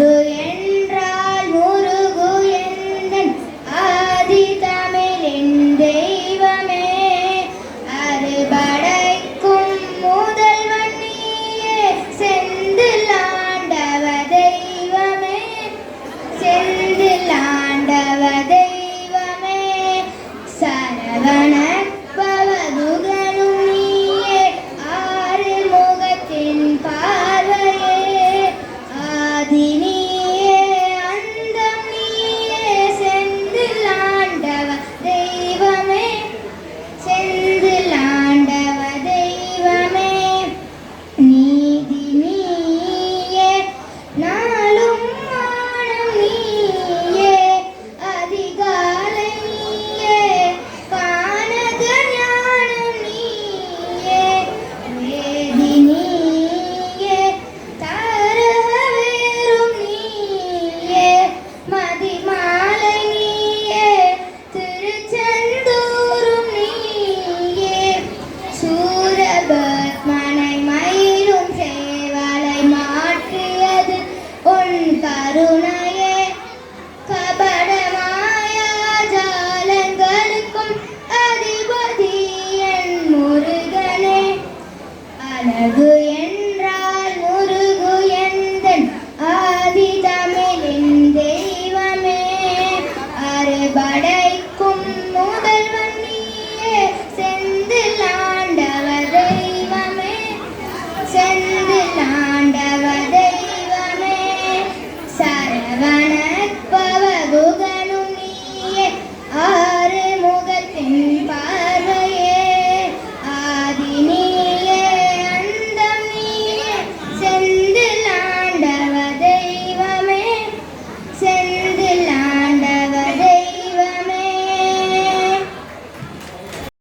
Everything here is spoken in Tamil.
முருகு என்றால் முருகு எந்தன் ஆதி தமிழின் தெய்வமே. அறுபடைக்கும் முதல்வன் நீயே, செந்தில் ஆண்டவ தெய்வமே, செந்தில் ஆண்டவ தெய்வமே. சரவண பவதுகனும் நீயே, ஆறு முகத்தின் பார்வையே. ஆதி நீயே, அந்தம் நீயே, செந்தில் ஆண்டவ தெய்வமே, செந்தில் ஆண்டவ தெய்வமே. நீதி நீயே, நாளும் வானம் நீயே, அதிகாலை நீயே, கானக ஞானம் நீயே. வேதி நீயே, தாரக வேரும் நீயே, மதிமாலை நீயே, திருச்செந்தூரும் நீயே. சூரபத்மனை மயிலும் சேவலை மாற்றியது உன் கருணையே.